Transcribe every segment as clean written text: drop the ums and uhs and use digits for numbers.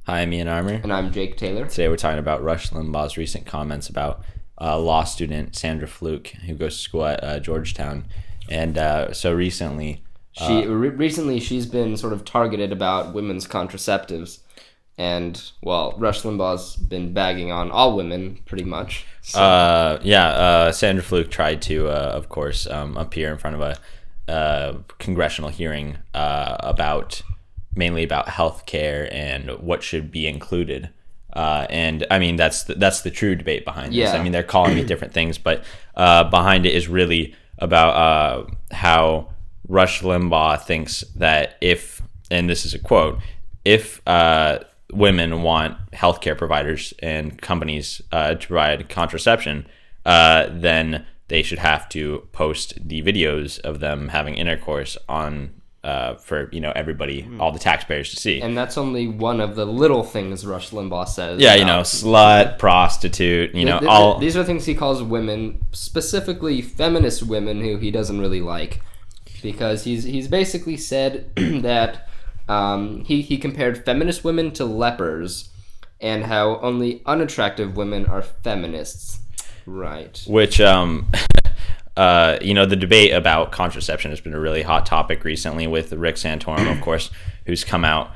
Hi, I'm Ian Armour. And I'm Jake Taylor. Today we're talking about Rush Limbaugh's recent comments about law student Sandra Fluke, who goes to school at Georgetown. And so recently... Recently she's been sort of targeted about women's contraceptives. And, well, Rush Limbaugh's been bagging on all women, pretty much. So. Sandra Fluke tried to, of course, appear in front of a congressional hearing mainly about healthcare and what should be included. And I mean, that's the true debate behind this. I mean, they're calling it different things, but behind it is really about how Rush Limbaugh thinks that if, and this is a quote, if women want healthcare providers and companies to provide contraception, then they should have to post the videos of them having intercourse on for everybody, all the taxpayers to see. And that's only one of the little things Rush Limbaugh says. Yeah, slut, prostitute, all. These are things he calls women, specifically feminist women who he doesn't really like, because he's basically said that he compared feminist women to lepers, and how only unattractive women are feminists. Right. Which the debate about contraception has been a really hot topic recently with Rick Santorum, of course, who's come out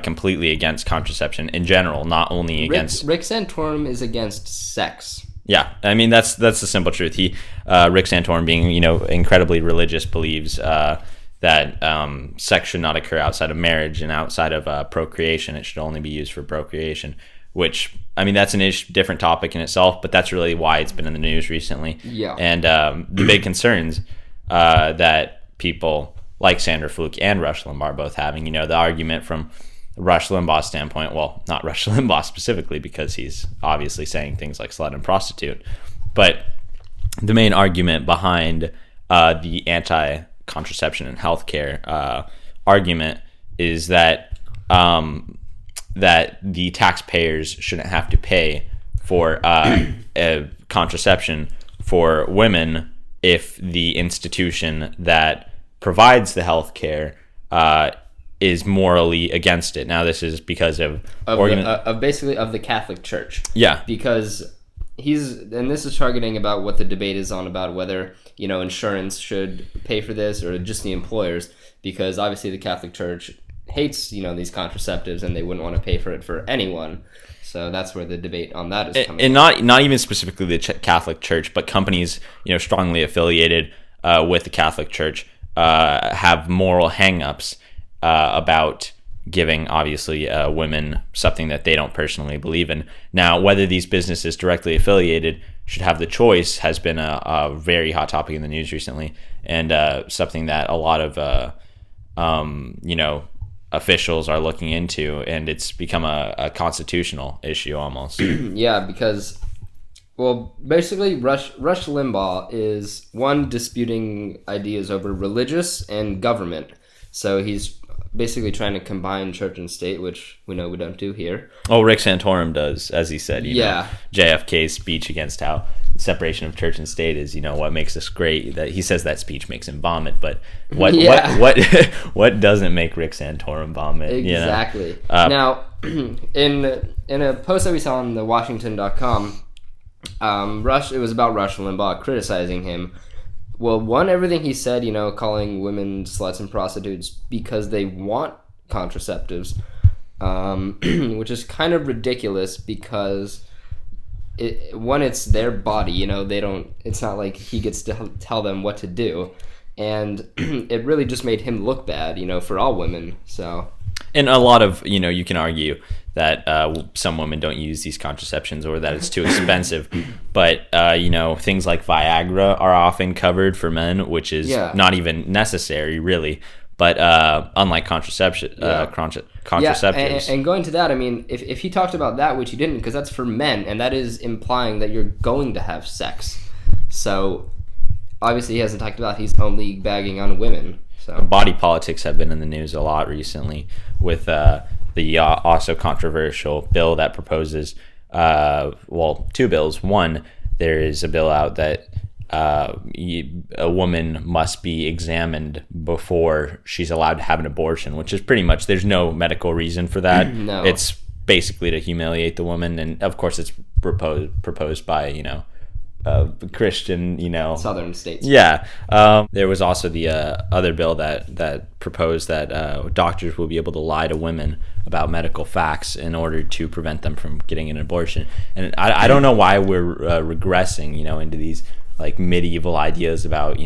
completely against contraception in general, not only against... Rick Santorum is against sex. Yeah, I mean, that's the simple truth. Rick Santorum, being, incredibly religious, believes that sex should not occur outside of marriage and outside of procreation. It should only be used for procreation, which... I mean, that's different topic in itself, but that's really why it's been in the news recently. Yeah. And the big concerns that people like Sandra Fluke and Rush Limbaugh are both having, the argument from Rush Limbaugh's standpoint, well, not Rush Limbaugh specifically, because he's obviously saying things like slut and prostitute, but the main argument behind the anti-contraception and healthcare argument is that that the taxpayers shouldn't have to pay for contraception for women if the institution that provides the health care is morally against it. Now, this is because of the Catholic Church. Yeah. Because and this is targeting about what the debate is on, about whether, insurance should pay for this or just the employers, because obviously the Catholic Church hates these contraceptives, and they wouldn't want to pay for it for anyone. So that's where the debate on that is coming. And not even specifically the Catholic Church, but companies strongly affiliated with the Catholic Church have moral hang-ups about giving, obviously, women something that they don't personally believe in. Now, whether these businesses directly affiliated should have the choice has been a very hot topic in the news recently, and something that a lot of officials are looking into, and it's become a constitutional issue almost. Yeah, because, well, basically Rush Limbaugh is disputing ideas over religious and government. So he's basically trying to combine church and state, which we know we don't do here. Oh, Rick Santorum does, as he said. JFK's speech against how the separation of church and state is, what makes us great. That he says that speech makes him vomit, but what doesn't make Rick Santorum vomit? Exactly. Now, in a post that we saw on the Washington.com, it was about Rush Limbaugh criticizing him. Well, everything he said, calling women sluts and prostitutes because they want contraceptives, which is kind of ridiculous, because it's their body, it's not like he gets to tell them what to do, and it really just made him look bad, for all women. So, and a lot of, you can argue that some women don't use these contraceptions, or that it's too expensive, but things like Viagra are often covered for men, which is not even necessary really. But unlike contraceptives. And going to that, I mean, if he talked about that, which he didn't, because that's for men, and that is implying that you're going to have sex. So obviously he hasn't talked about, he's only bagging on women. So body politics have been in the news a lot recently with the also controversial bill that proposes, two bills. One, there is a bill out that a woman must be examined before she's allowed to have an abortion, which is pretty much, there's no medical reason for that. No. It's basically to humiliate the woman. And of course, it's proposed by Christian, Southern states. Yeah. There was also the other bill that proposed that doctors will be able to lie to women about medical facts in order to prevent them from getting an abortion. And I don't know why we're regressing, into these like medieval ideas about,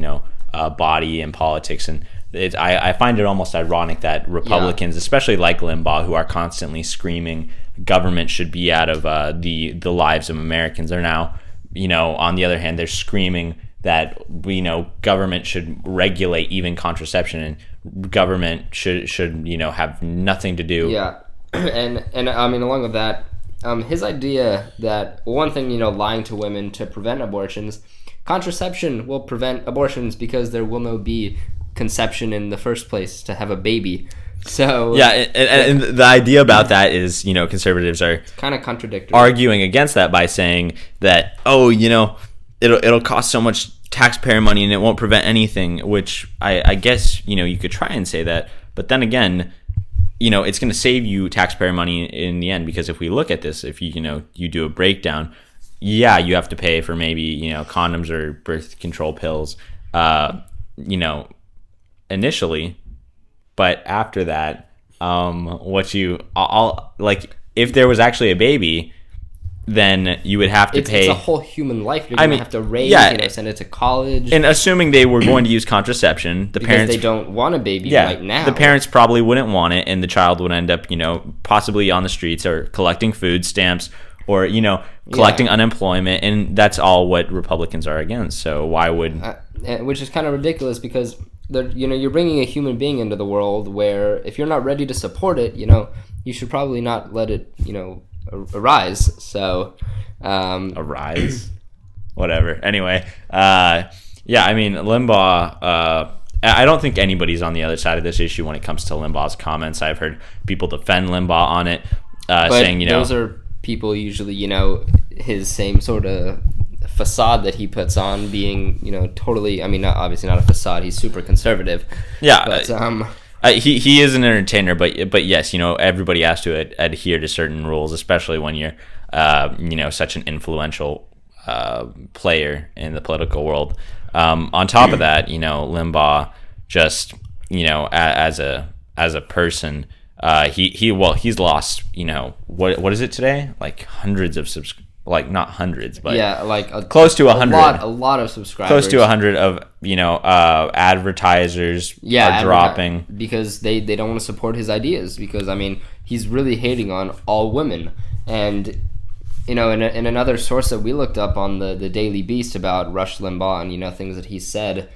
body and politics. And I find it almost ironic that Republicans, especially like Limbaugh, who are constantly screaming government should be out of the lives of Americans, are now, on the other hand, they're screaming that government should regulate even contraception, and government should have nothing to do. Yeah, and I mean, along with that, his idea that one thing, lying to women to prevent abortions, contraception will prevent abortions because there will not be conception in the first place to have a baby. So yeah, and the idea about that is, conservatives are kind of contradictory, arguing against that by saying that, it'll cost so much taxpayer money and it won't prevent anything, which I guess, you could try and say that, but then again, it's going to save you taxpayer money in the end, because if we look at this, if you do a breakdown, you have to pay for maybe, condoms or birth control pills, initially. But after that, if there was actually a baby, then you would have to pay. It's a whole human life. You're going to have to raise, send it to college. And assuming they were going to use contraception, because parents, they don't want a baby right now. The parents probably wouldn't want it, and the child would end up, possibly on the streets or collecting food stamps or, collecting unemployment. And that's all what Republicans are against. So why would... which is kind of ridiculous, because... you're bringing a human being into the world where if you're not ready to support it, you should probably not let it, arise. So, arise, whatever. Anyway, Limbaugh. I don't think anybody's on the other side of this issue when it comes to Limbaugh's comments. I've heard people defend Limbaugh on it, saying, those are people usually, his same sort of facade that he puts on, being totally, obviously not a facade, he's super conservative, but he is an entertainer, but yes, everybody has to adhere to certain rules, especially when you're such an influential player in the political world. On top of that, Limbaugh just as a person, he's lost what is it today, like hundreds of not hundreds, but close to 100. A lot of subscribers. Close to 100 of advertisers are dropping because they don't want to support his ideas, because he's really hating on all women. And in another source that we looked up on the Daily Beast about Rush Limbaugh and things that he said,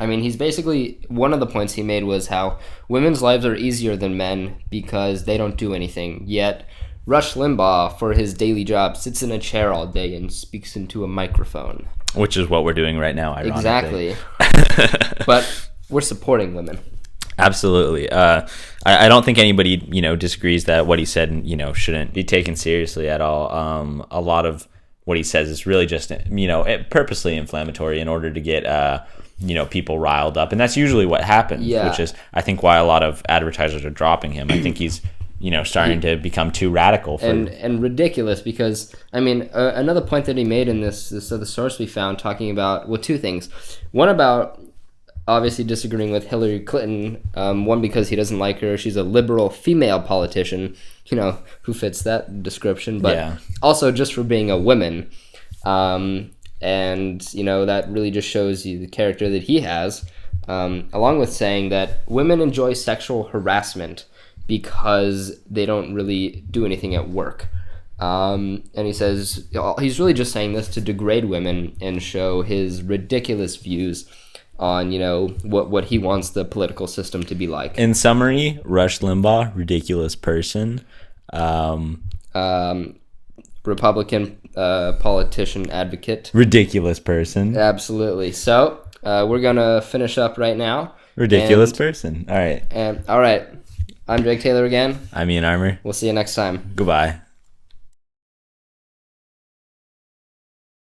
he's basically, one of the points he made was how women's lives are easier than men because they don't do anything, yet Rush Limbaugh, for his daily job, sits in a chair all day and speaks into a microphone. Which is what we're doing right now, ironically. Exactly. But we're supporting women. Absolutely. I don't think anybody, disagrees that what he said, shouldn't be taken seriously at all. A lot of what he says is really just, purposely inflammatory in order to get, people riled up. And that's usually what happens, which is, I think, why a lot of advertisers are dropping him. I think he's starting to become too radical and ridiculous, because another point that he made in this other source we found, talking about two things. One, about obviously disagreeing with Hillary Clinton, one because he doesn't like her, she's a liberal female politician, who fits that description, but also just for being a woman, and that really just shows you the character that he has, along with saying that women enjoy sexual harassment because they don't really do anything at work. And he says he's really just saying this to degrade women and show his ridiculous views on, what he wants the political system to be like. In summary, Rush Limbaugh, ridiculous person. Republican politician advocate. Ridiculous person. Absolutely. So we're going to finish up right now. Ridiculous person. All right. All right. I'm Drake Taylor again. I'm Ian Armour. We'll see you next time. Goodbye.